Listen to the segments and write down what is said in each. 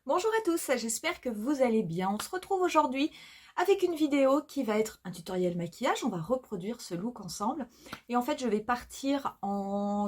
Bonjour à tous, j'espère que vous allez bien. On se retrouve aujourd'hui avec une vidéo qui va être un tutoriel maquillage. On va reproduire ce look ensemble. Et en fait, je vais partir en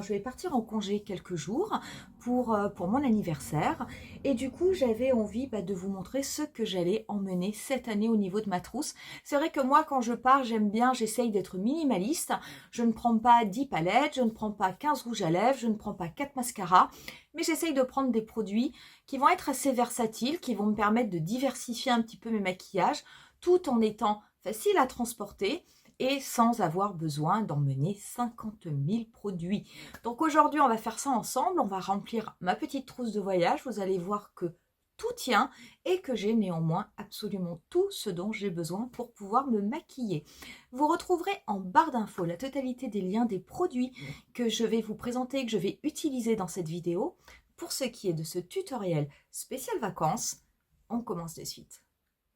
congé quelques jours pour mon anniversaire. Et du coup, j'avais envie de vous montrer ce que j'allais emmener cette année au niveau de ma trousse. C'est vrai que moi, quand je pars, j'essaye d'être minimaliste. Je ne prends pas 10 palettes, je ne prends pas 15 rouges à lèvres, je ne prends pas 4 mascaras. Mais j'essaye de prendre des produits qui vont être assez versatiles, qui vont me permettre de diversifier un petit peu mes maquillages, tout en étant facile à transporter et sans avoir besoin d'emmener 50 000 produits. Donc aujourd'hui, on va faire ça ensemble. On va remplir ma petite trousse de voyage. Vous allez voir que tout tient et que j'ai néanmoins absolument tout ce dont j'ai besoin pour pouvoir me maquiller. Vous retrouverez en barre d'infos la totalité des liens des produits que je vais vous présenter, que je vais utiliser dans cette vidéo. Pour ce qui est de ce tutoriel spécial vacances, on commence de suite.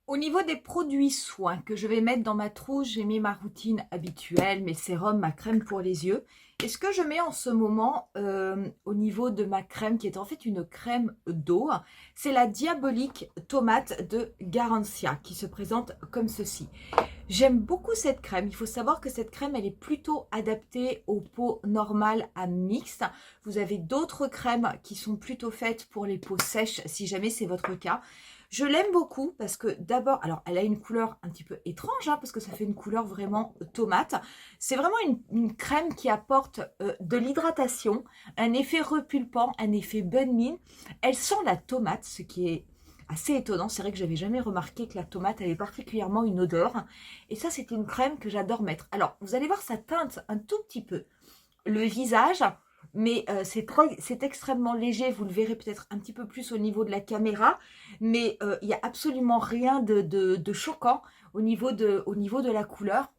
Au niveau des produits soins que je vais mettre dans ma trousse, j'ai mis ma routine habituelle, mes sérums, ma crème pour les yeux. Et ce que je mets en ce moment au niveau de ma crème, qui est en fait une crème d'eau, c'est la Diabolique Tomate de Garancia, qui se présente comme ceci. J'aime beaucoup cette crème. Il faut savoir que cette crème, elle est plutôt adaptée aux peaux normales à mixtes. Vous avez d'autres crèmes qui sont plutôt faites pour les peaux sèches, si jamais c'est votre cas. Je l'aime beaucoup parce que d'abord, alors elle a une couleur un petit peu étrange, parce que ça fait une couleur vraiment tomate. C'est vraiment une crème qui apporte de l'hydratation, un effet repulpant, un effet bonne mine. Elle sent la tomate, ce qui est assez étonnant. C'est vrai que j'avais jamais remarqué que la tomate avait particulièrement une odeur. Et ça, c'est une crème que j'adore mettre. Alors, vous allez voir, ça teinte un tout petit peu le visage, mais c'est extrêmement léger. Vous le verrez peut-être un petit peu plus au niveau de la caméra, mais il n'y a absolument rien de choquant au niveau de la couleur,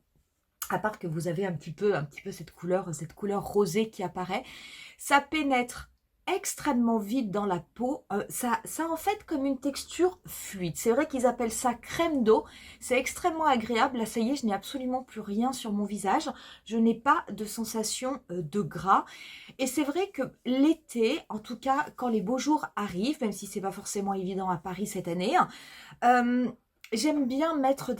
à part que vous avez un petit peu cette couleur rosée qui apparaît. Ça pénètre extrêmement vite dans la peau. Ça en fait comme une texture fluide. C'est vrai qu'ils appellent ça crème d'eau. C'est extrêmement agréable. Là, ça y est, je n'ai absolument plus rien sur mon visage. Je n'ai pas de sensation de gras. Et c'est vrai que l'été, en tout cas, quand les beaux jours arrivent, même si c'est pas forcément évident à Paris cette année, euh, j'aime bien mettre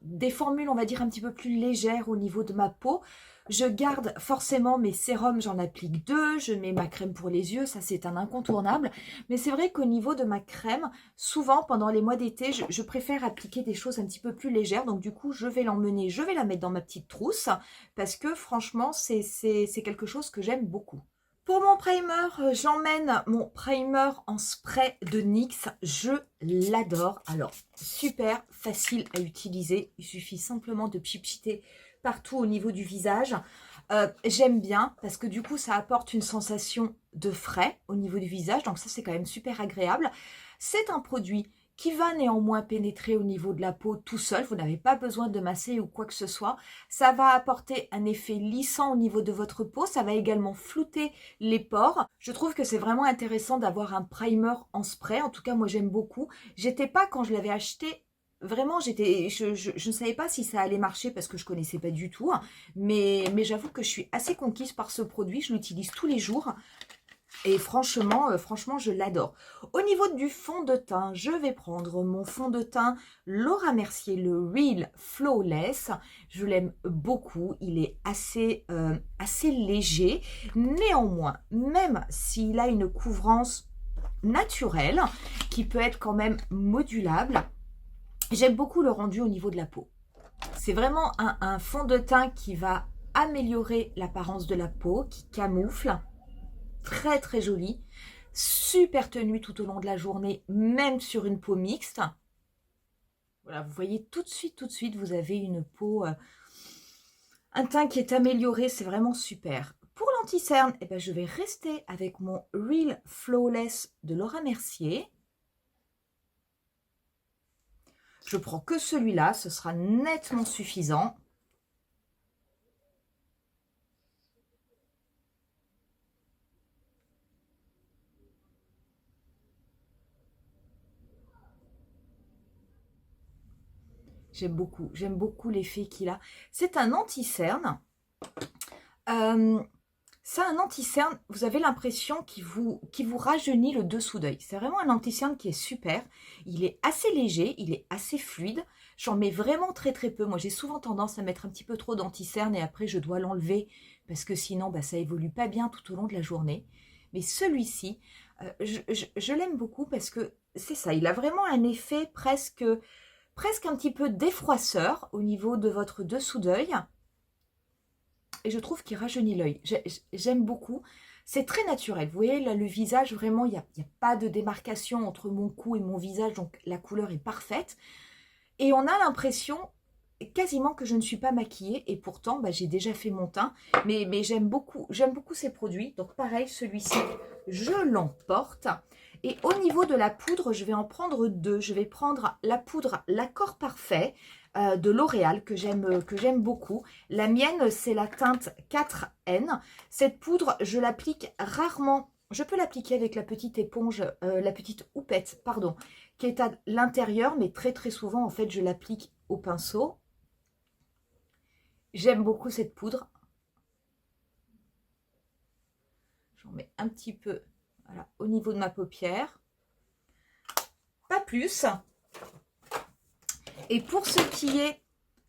des formules, on va dire, un petit peu plus légères au niveau de ma peau. Je garde forcément mes sérums, j'en applique 2. Je mets ma crème pour les yeux, ça c'est un incontournable. Mais c'est vrai qu'au niveau de ma crème, souvent pendant les mois d'été, je préfère appliquer des choses un petit peu plus légères. Donc du coup, je vais l'emmener, je vais la mettre dans ma petite trousse parce que franchement, c'est quelque chose que j'aime beaucoup. Pour mon primer, j'emmène mon primer en spray de NYX. Je l'adore. Alors, super facile à utiliser. Il suffit simplement de pchiter partout au niveau du visage. J'aime bien parce que du coup, ça apporte une sensation de frais au niveau du visage. Donc ça, c'est quand même super agréable. C'est un produit qui va néanmoins pénétrer au niveau de la peau tout seul. Vous n'avez pas besoin de masser ou quoi que ce soit. Ça va apporter un effet lissant au niveau de votre peau. Ça va également flouter les pores. Je trouve que c'est vraiment intéressant d'avoir un primer en spray. En tout cas, moi, j'aime beaucoup. J'étais pas, quand je l'avais acheté, vraiment, je ne savais pas si ça allait marcher parce que je connaissais pas du tout. Mais j'avoue que je suis assez conquise par ce produit. Je l'utilise tous les jours. Et franchement, je l'adore. Au niveau du fond de teint, je vais prendre mon fond de teint Laura Mercier, le Real Flawless. Je l'aime beaucoup. Il est assez léger. Néanmoins, même s'il a une couvrance naturelle, qui peut être quand même modulable, j'aime beaucoup le rendu au niveau de la peau. C'est vraiment un fond de teint qui va améliorer l'apparence de la peau, qui camoufle. Très très joli, super tenue tout au long de la journée, même sur une peau mixte. Voilà, vous voyez tout de suite, vous avez une peau, un teint qui est amélioré, c'est vraiment super. Pour l'anti-cerne, eh ben, je vais rester avec mon Real Flawless de Laura Mercier. Je prends que celui-là, ce sera nettement suffisant. J'aime beaucoup l'effet qu'il a. C'est un anti-cerne. C'est un anti-cerne, vous avez l'impression qu'il vous rajeunit le dessous d'œil. C'est vraiment un anti-cerne qui est super. Il est assez léger, il est assez fluide. J'en mets vraiment très très peu. Moi, j'ai souvent tendance à mettre un petit peu trop d'anti-cerne et après, je dois l'enlever parce que sinon, bah, ça évolue pas bien tout au long de la journée. Mais celui-ci, je l'aime beaucoup parce que c'est ça, il a vraiment un effet presque un petit peu défroisseur au niveau de votre dessous d'œil. Et je trouve qu'il rajeunit l'œil. J'aime beaucoup. C'est très naturel. Vous voyez, là, le visage, vraiment, il n'y a pas de démarcation entre mon cou et mon visage. Donc, la couleur est parfaite. Et on a l'impression quasiment que je ne suis pas maquillée. Et pourtant, bah, j'ai déjà fait mon teint. Mais j'aime beaucoup ces produits. Donc, pareil, celui-ci, je l'emporte. Et au niveau de la poudre, je vais en prendre deux. Je vais prendre la poudre L'Accord Parfait de L'Oréal que j'aime beaucoup. La mienne, c'est la teinte 4N. Cette poudre, je l'applique rarement. Je peux l'appliquer avec la petite éponge, la petite houppette, pardon, qui est à l'intérieur, mais très très souvent, en fait, je l'applique au pinceau. J'aime beaucoup cette poudre. J'en mets un petit peu, voilà, au niveau de ma paupière. Pas plus. Et pour ce qui est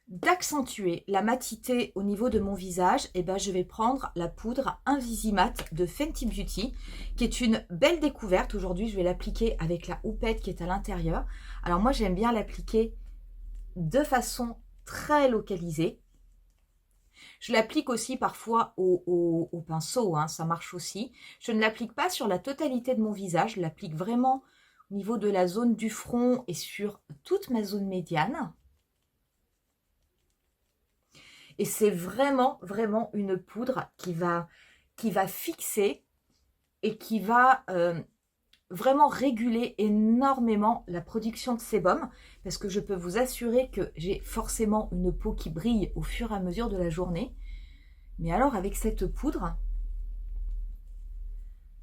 d'accentuer la matité au niveau de mon visage, eh ben, je vais prendre la poudre Invisimat de Fenty Beauty, qui est une belle découverte. Aujourd'hui, je vais l'appliquer avec la houppette qui est à l'intérieur. Alors moi, j'aime bien l'appliquer de façon très localisée. Je l'applique aussi parfois au pinceau, hein, ça marche aussi. Je ne l'applique pas sur la totalité de mon visage, je l'applique vraiment au niveau de la zone du front et sur toute ma zone médiane. Et c'est vraiment, vraiment une poudre qui va fixer et qui va vraiment réguler énormément la production de sébum. Parce que je peux vous assurer que j'ai forcément une peau qui brille au fur et à mesure de la journée. Mais alors avec cette poudre,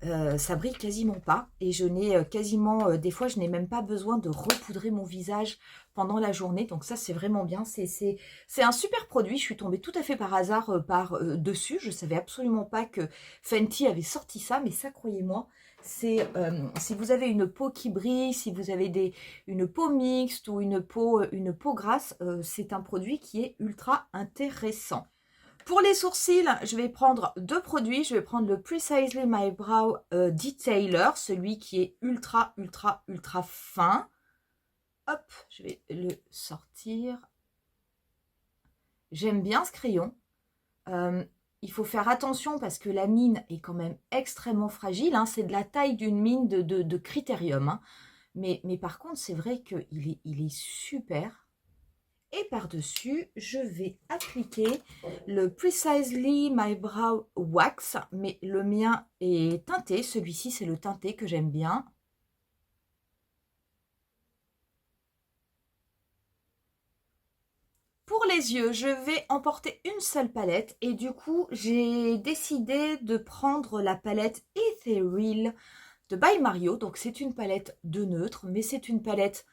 ça brille quasiment pas. Et je n'ai quasiment, des fois je n'ai même pas besoin de repoudrer mon visage pendant la journée. Donc ça c'est vraiment bien. C'est un super produit. Je suis tombée tout à fait par hasard dessus. Je savais absolument pas que Fenty avait sorti ça. Mais ça, croyez-moi, c'est si vous avez une peau qui brille, si vous avez une peau mixte ou une peau grasse, c'est un produit qui est ultra intéressant. Pour les sourcils, je vais prendre deux produits. Je vais prendre le Precisely My Brow Detailer, celui qui est ultra, ultra, ultra fin. Hop, je vais le sortir. J'aime bien ce crayon. Il faut faire attention parce que la mine est quand même extrêmement fragile. Hein. C'est de la taille d'une mine de Critérium. Hein. Mais par contre, c'est vrai qu'il il est super. Et par-dessus, je vais appliquer le Precisely My Brow Wax. Mais le mien est teinté. Celui-ci, c'est le teinté que j'aime bien. Pour les yeux, je vais emporter une seule palette. Et du coup, j'ai décidé de prendre la palette Ethereal de By Mario. Donc, c'est une palette de neutre, mais c'est une palette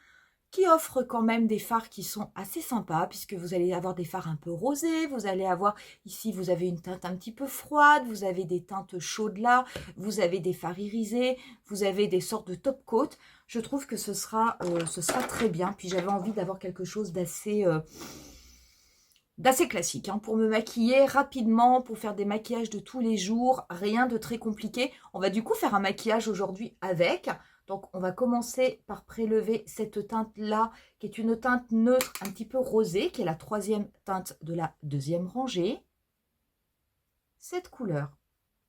qui offre quand même des fards qui sont assez sympas, puisque vous allez avoir des fards un peu rosés, vous allez avoir, ici vous avez une teinte un petit peu froide, vous avez des teintes chaudes là, vous avez des fards irisés, vous avez des sortes de top coat. Je trouve que ce sera très bien, puis j'avais envie d'avoir quelque chose d'assez classique, hein, pour me maquiller rapidement, pour faire des maquillages de tous les jours, rien de très compliqué. On va du coup faire un maquillage aujourd'hui avec. Donc, on va commencer par prélever cette teinte-là, qui est une teinte neutre, un petit peu rosée, qui est la troisième teinte de la deuxième rangée. Cette couleur,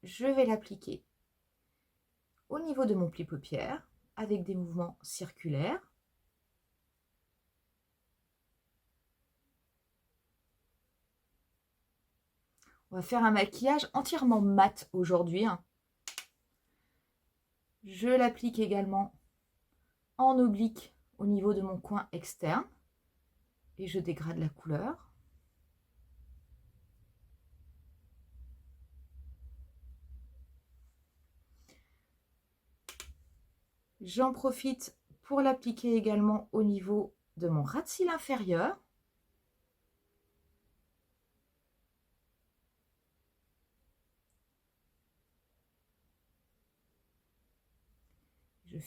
je vais l'appliquer au niveau de mon pli paupière, avec des mouvements circulaires. On va faire un maquillage entièrement mat aujourd'hui, hein. Je l'applique également en oblique au niveau de mon coin externe et je dégrade la couleur. J'en profite pour l'appliquer également au niveau de mon ras de cils inférieur.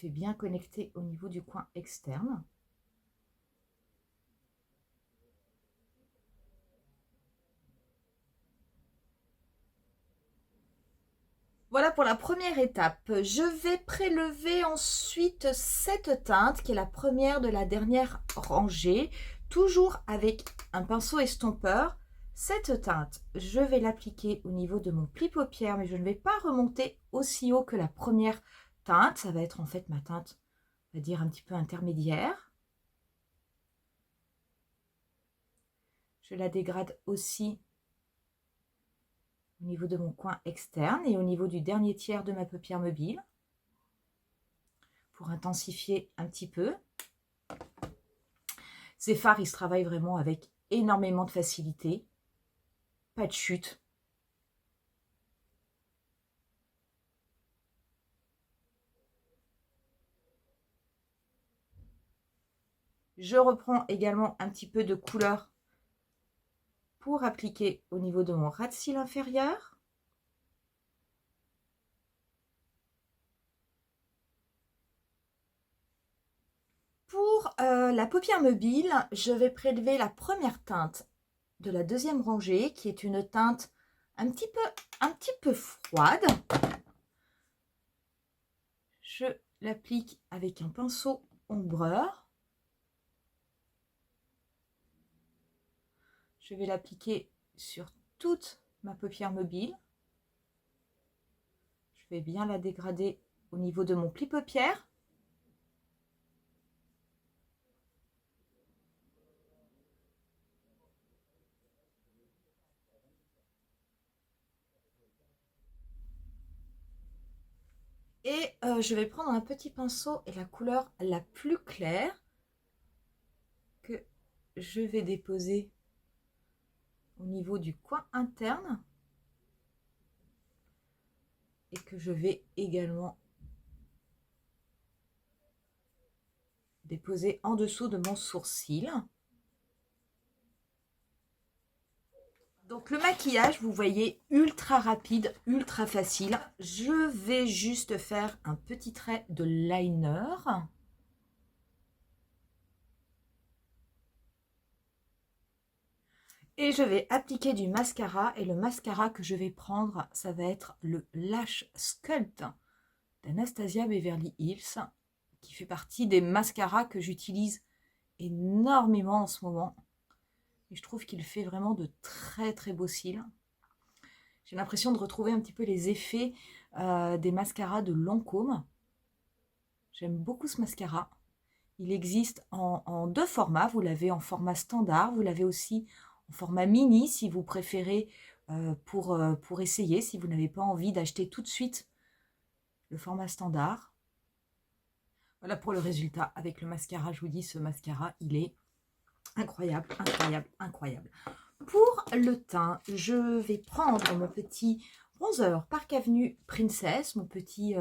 fais bien connecter au niveau du coin externe. Voilà pour la première étape. Je vais prélever ensuite cette teinte qui est la première de la dernière rangée, toujours avec un pinceau estompeur. Cette teinte, je vais l'appliquer au niveau de mon pli paupière, mais je ne vais pas remonter aussi haut que la première teinte. Ça va être en fait ma teinte, on va dire un petit peu intermédiaire. Je la dégrade aussi au niveau de mon coin externe et au niveau du dernier tiers de ma paupière mobile pour intensifier un petit peu. Ces fards, ils se travaillent vraiment avec énormément de facilité, pas de chute. Je reprends également un petit peu de couleur pour appliquer au niveau de mon ras de cils inférieur. Pour la paupière mobile, je vais prélever la première teinte de la deuxième rangée, qui est une teinte un petit peu froide. Je l'applique avec un pinceau ombreur. Je vais l'appliquer sur toute ma paupière mobile. Je vais bien la dégrader au niveau de mon pli paupière. Et je vais prendre un petit pinceau et la couleur la plus claire que je vais déposer au niveau du coin interne et que je vais également déposer en dessous de mon sourcil. Donc le maquillage, vous voyez, ultra rapide, ultra facile. Je vais juste faire un petit trait de liner. Et je vais appliquer du mascara. Et le mascara que je vais prendre, ça va être le Lash Sculpt d'Anastasia Beverly Hills, qui fait partie des mascaras que j'utilise énormément en ce moment. Et je trouve qu'il fait vraiment de très très beaux cils. J'ai l'impression de retrouver un petit peu les effets des mascaras de Lancôme. J'aime beaucoup ce mascara. Il existe en deux formats. Vous l'avez en format standard, vous l'avez aussi en format mini si vous préférez pour essayer, si vous n'avez pas envie d'acheter tout de suite le format standard. Voilà pour le résultat avec le mascara. Je vous dis, ce mascara, il est incroyable, incroyable, incroyable. Pour le teint, je vais prendre mon petit bronzer Park Avenue Princess, mon petit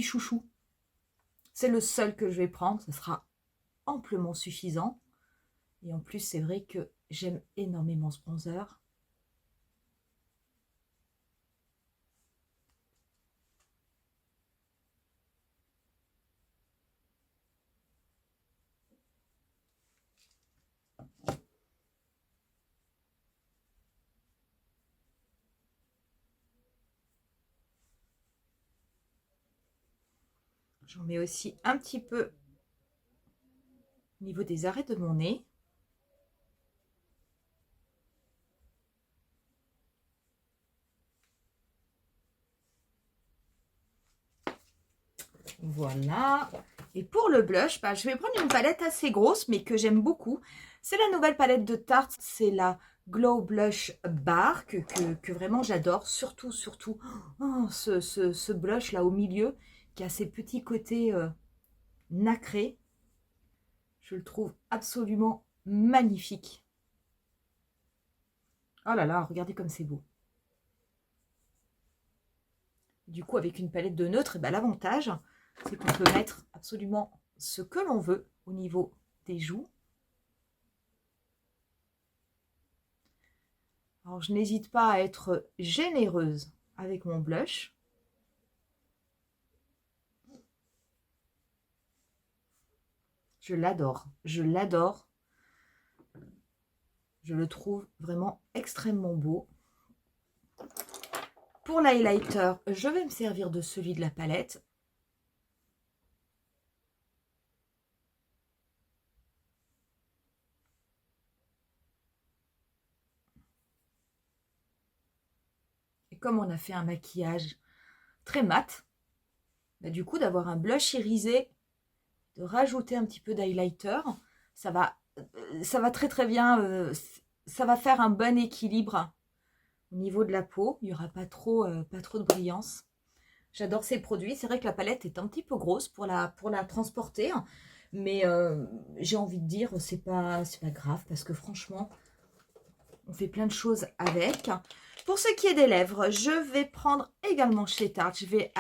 chouchou. C'est le seul que je vais prendre, ce sera amplement suffisant. Et en plus, c'est vrai que j'aime énormément ce bronzer. J'en mets aussi un petit peu au niveau des arrêts de mon nez. Voilà. Et pour le blush, bah, je vais prendre une palette assez grosse, mais que j'aime beaucoup. C'est la nouvelle palette de Tarte, c'est la Glow Blush Bar, que vraiment j'adore. Surtout, ce blush là au milieu, qui a ses petits côtés nacrés. Je le trouve absolument magnifique. Oh là là, regardez comme c'est beau. Du coup, avec une palette de neutre, ben, l'avantage, c'est qu'on peut mettre absolument ce que l'on veut au niveau des joues. Alors, je n'hésite pas à être généreuse avec mon blush. Je l'adore. Je l'adore. Je le trouve vraiment extrêmement beau. Pour l'highlighter, je vais me servir de celui de la palette. Et comme on a fait un maquillage très mat, bah du coup d'avoir un blush irisé, de rajouter un petit peu d'highlighter, ça va très très bien, ça va faire un bon équilibre au niveau de la peau. Il n'y aura pas trop de brillance. J'adore ces produits. C'est vrai que la palette est un petit peu grosse pour la transporter, mais j'ai envie de dire c'est pas grave parce que franchement on fait plein de choses avec. Pour ce qui est des lèvres, je vais prendre également chez Tarte. Je vais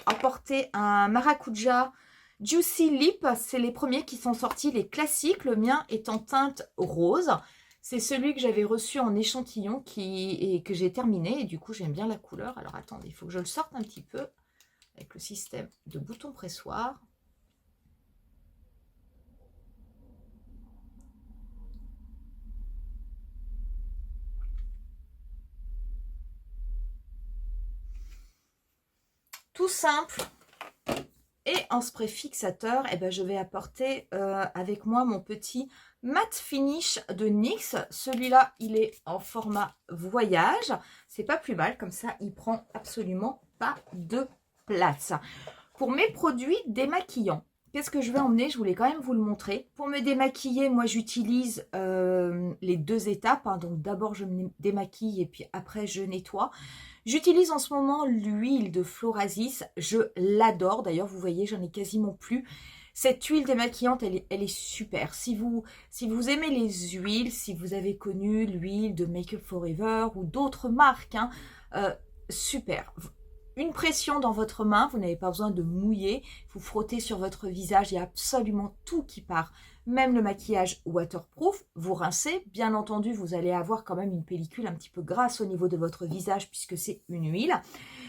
apporter un Maracuja Juicy Lip. C'est les premiers qui sont sortis, les classiques. Le mien est en teinte rose. C'est celui que j'avais reçu en échantillon et que j'ai terminé. Et du coup, j'aime bien la couleur. Alors, attendez, il faut que je le sorte un petit peu avec le système de bouton pressoir. Tout simple. Et en spray fixateur, eh ben, je vais apporter avec moi mon petit matte finish de NYX. Celui-là, il est en format voyage. C'est pas plus mal, comme ça, il prend absolument pas de place. Pour mes produits démaquillants, qu'est-ce que je vais emmener? Je voulais quand même vous le montrer. Pour me démaquiller, moi, j'utilise les deux étapes. Hein. Donc, d'abord, je me démaquille et puis après, je nettoie. J'utilise en ce moment l'huile de Florasis, je l'adore. D'ailleurs, vous voyez, j'en ai quasiment plus. Cette huile démaquillante, elle est super. Si vous aimez les huiles, si vous avez connu l'huile de Make Up Forever ou d'autres marques, hein, super. Une pression dans votre main, vous n'avez pas besoin de mouiller. Vous frottez sur votre visage, il y a absolument tout qui part. Même le maquillage waterproof, vous rincez. Bien entendu, vous allez avoir quand même une pellicule un petit peu grasse au niveau de votre visage puisque c'est une huile.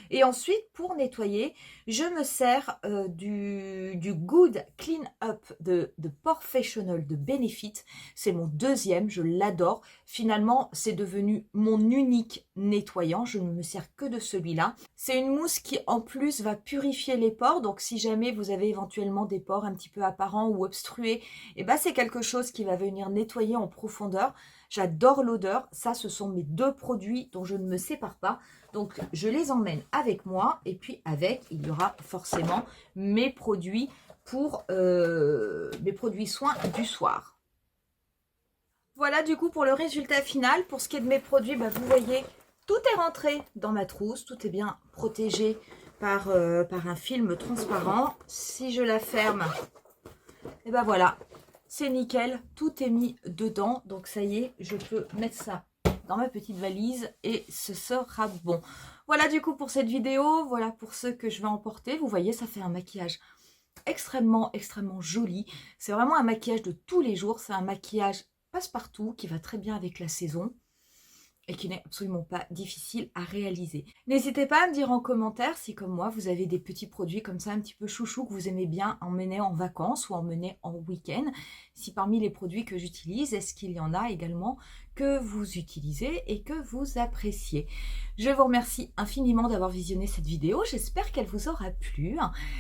Et ensuite, pour nettoyer, je me sers du Good Clean Up de Professional de Benefit. C'est mon deuxième, je l'adore. Finalement, c'est devenu mon unique nettoyant. Je ne me sers que de celui-là. C'est une mousse qui, en plus, va purifier les pores. Donc, si jamais vous avez éventuellement des pores un petit peu apparents ou obstrués, eh ben, c'est quelque chose qui va venir nettoyer en profondeur. J'adore l'odeur. Ça, ce sont mes deux produits dont je ne me sépare pas. Donc, je les emmène avec moi. Et puis, avec, il y aura forcément mes produits pour mes produits soins du soir. Voilà, du coup, pour le résultat final. Pour ce qui est de mes produits, bah, vous voyez, tout est rentré dans ma trousse. Tout est bien protégé par un film transparent. Si je la ferme, et ben voilà, c'est nickel. Tout est mis dedans. Donc, ça y est, je peux mettre ça dans ma petite valise et ce sera bon. Voilà du coup pour cette vidéo, voilà pour ce que je vais emporter. Vous voyez, ça fait un maquillage extrêmement joli. C'est vraiment un maquillage de tous les jours. C'est un maquillage passe-partout qui va très bien avec la saison et qui n'est absolument pas difficile à réaliser. N'hésitez pas à me dire en commentaire si, comme moi, vous avez des petits produits comme ça un petit peu chouchou que vous aimez bien emmener en vacances ou emmener en week-end. Si parmi les produits que j'utilise, est-ce qu'il y en a également que vous utilisez et que vous appréciez. Je vous remercie infiniment d'avoir visionné cette vidéo. J'espère qu'elle vous aura plu.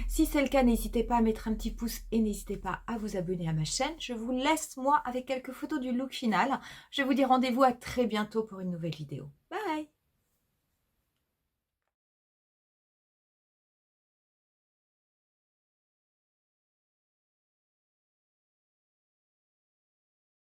Si c'est le cas, n'hésitez pas à mettre un petit pouce et n'hésitez pas à vous abonner à ma chaîne. Je vous laisse, moi, avec quelques photos du look final. Je vous dis rendez-vous à très bientôt pour une nouvelle vidéo. Bye!